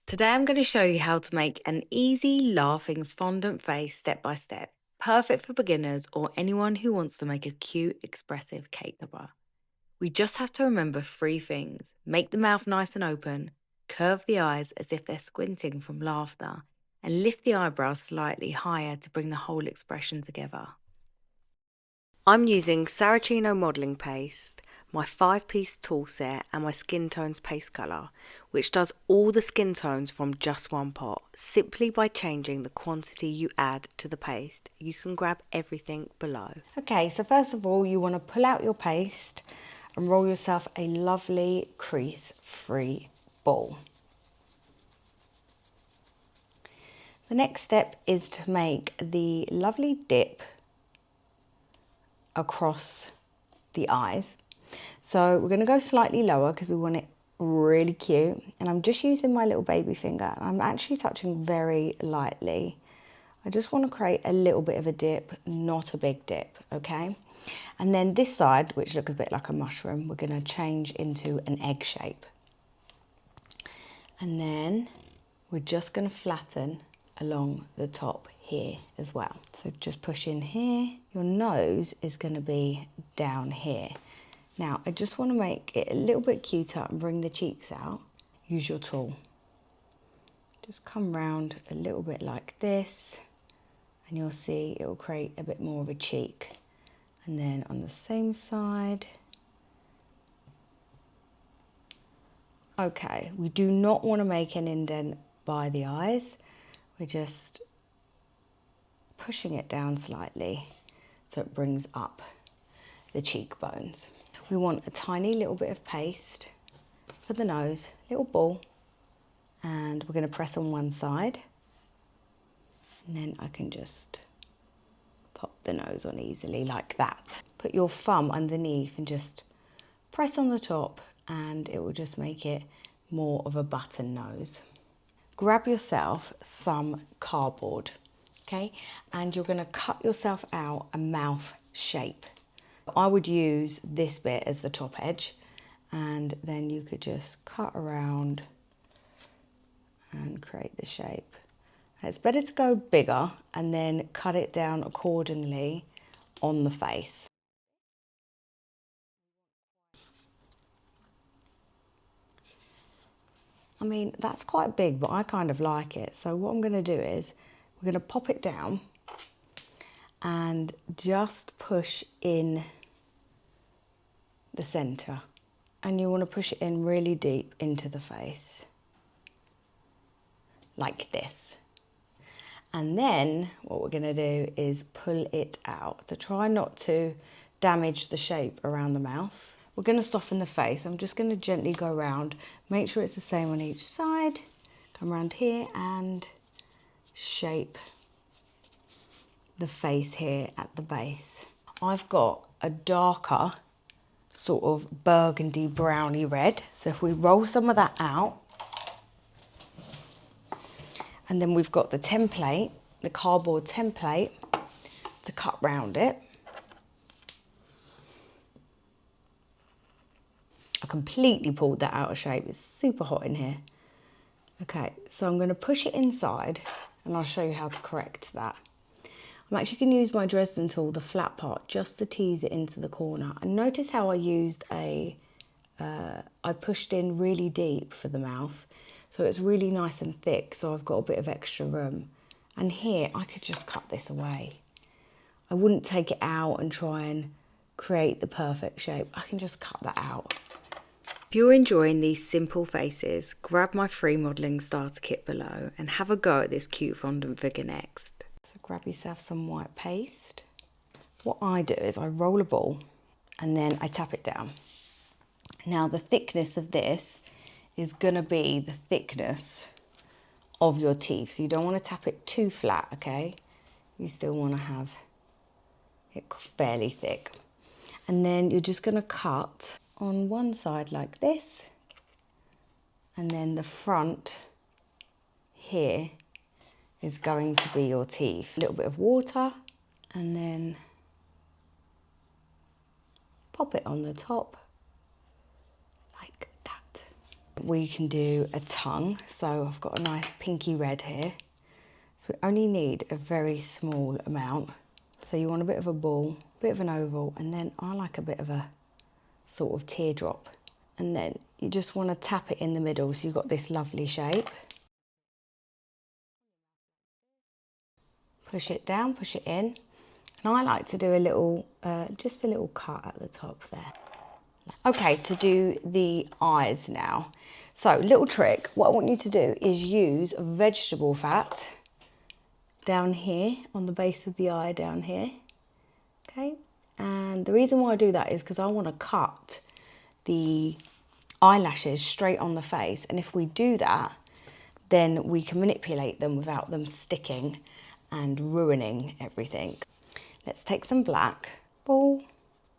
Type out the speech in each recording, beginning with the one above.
Today I'm going to show you how to make an easy laughing fondant face step by step, perfect for beginners or anyone who wants to make a cute expressive cake topper. We just have to remember three things: make the mouth nice and open, curve the eyes as if they're squinting from laughter, and lift the eyebrows slightly higher to bring the whole expression together. I'm using Saracino modelling paste, my 5-piece tool set and my skin tones paste colour, which does all the skin tones from just one pot. Simply by changing the quantity you add to the paste, you can grab everything below. Okay, so first of all you want to pull out your paste and roll yourself a lovely crease-free ball. The next step is to make the lovely dip across the eyes. So we're going to go slightly lower because we want it really cute, and I'm just using my little baby finger. I'm actually touching very lightly. I just want to create a little bit of a dip, not a big dip, okay? And then this side, which looks a bit like a mushroom, we're going to change into an egg shape. And then we're just going to flatten along the top here as well. So just push in here. Your nose is going to be down here. Now I just want to make it a little bit cuter and bring the cheeks out. Use your tool. Just come round a little bit like this and you'll see it will create a bit more of a cheek. And then on the same side. Okay, we do not want to make an indent by the eyes. We're just pushing it down slightly so it brings up the cheekbones. We want a tiny little bit of paste for the nose, little ball, and we're going to press on one side, and then I can just pop the nose on easily like that. Put your thumb underneath and just press on the top and it will just make it more of a button nose. Grab yourself some cardboard, okay, and you're going to cut yourself out a mouth shape. I would use this bit as the top edge, and then you could just cut around and create the shape. It's better to go bigger and then cut it down accordingly on the face. I mean, that's quite big, but I kind of like it. So what I'm going to do is we're going to pop it down and just push in the center. And you want to push it in really deep into the face. Like this. And then what we're going to do is pull it out to try not to damage the shape around the mouth. We're going to soften the face. I'm just going to gently go around, make sure it's the same on each side. Come around here and shape the face here at the base. I've got a darker sort of burgundy browny red. So if we roll some of that out, and then we've got the template, the cardboard template to cut round it. I completely pulled that out of shape. It's super hot in here. Okay, so I'm going to push it inside and I'll show you how to correct that. I'm actually going to use my Dresden tool, the flat part, just to tease it into the corner. And notice how I used I pushed in really deep for the mouth. So it's really nice and thick, so I've got a bit of extra room. And here, I could just cut this away. I wouldn't take it out and try and create the perfect shape. I can just cut that out. If you're enjoying these simple faces, grab my free modelling starter kit below and have a go at this cute fondant figure next. So grab yourself some white paste. What I do is I roll a ball and then I tap it down. Now the thickness of this is going to be the thickness of your teeth. So you don't want to tap it too flat, okay? You still want to have it fairly thick. And then you're just going to cut on one side like this. And then the front here is going to be your teeth. A little bit of water and then pop it on the top like that. We can do a tongue. So I've got a nice pinky red here. So we only need a very small amount. So you want a bit of a ball, a bit of an oval, and then I like a bit of a sort of teardrop. And then you just want to tap it in the middle so you've got this lovely shape. Push it down, push it in. And I like to do a little, just a little cut at the top there. Okay, to do the eyes now. So, little trick, what I want you to do is use vegetable fat down here on the base of the eye down here. Okay, and the reason why I do that is because I want to cut the eyelashes straight on the face, and if we do that, then we can manipulate them without them sticking and ruining everything. Let's take some black, ball,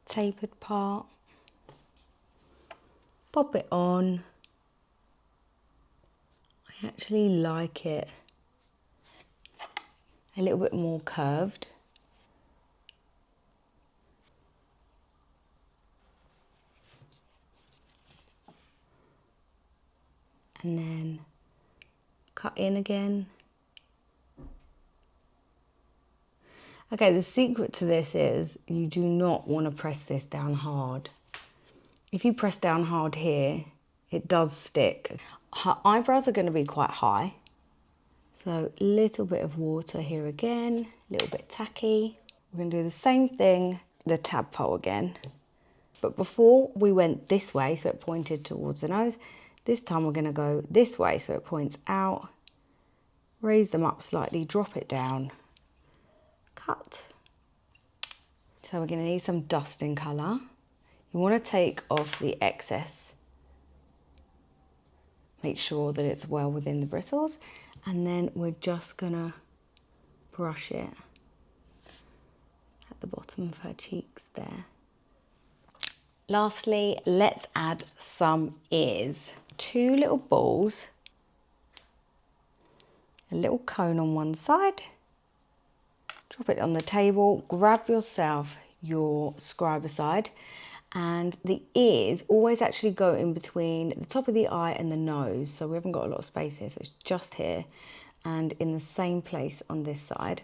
tapered part, pop it on. I actually like it a little bit more curved. And then cut in again. Okay, the secret to this is you do not want to press this down hard. If you press down hard here, it does stick. Her eyebrows are going to be quite high. So a little bit of water here again, a little bit tacky. We're going to do the same thing, the tadpole again. But before we went this way, so it pointed towards the nose, this time we're going to go this way, so it points out. Raise them up slightly, drop it down, cut. So we're going to need some dusting colour. You want to take off the excess. Make sure that it's well within the bristles. And then we're just going to brush it at the bottom of her cheeks there. Lastly, let's add some ears. 2 little balls, a little cone on one side. Drop it on the table, grab yourself your scriber side, and the ears always actually go in between the top of the eye and the nose, so we haven't got a lot of space here, so it's just here and in the same place on this side.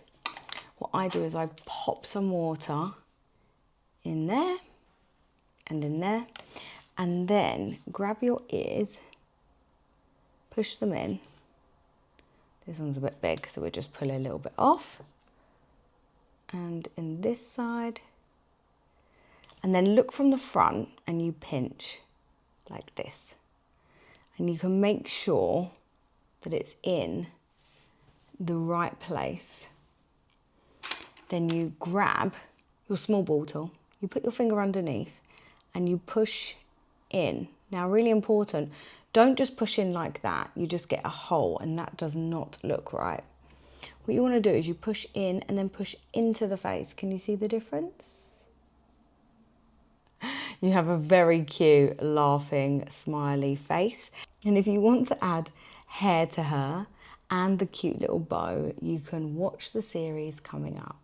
What I do is I pop some water in there and in there, and then grab your ears, push them in. This one's a bit big, so we'll just pull a little bit off. And in this side, and then look from the front and you pinch like this. And you can make sure that it's in the right place. Then you grab your small ball tool, you put your finger underneath and you push in. Now, really important, don't just push in like that. You just get a hole and that does not look right. What you want to do is you push in and then push into the face. Can you see the difference? You have a very cute, laughing, smiley face. And if you want to add hair to her and the cute little bow, you can watch the series coming up.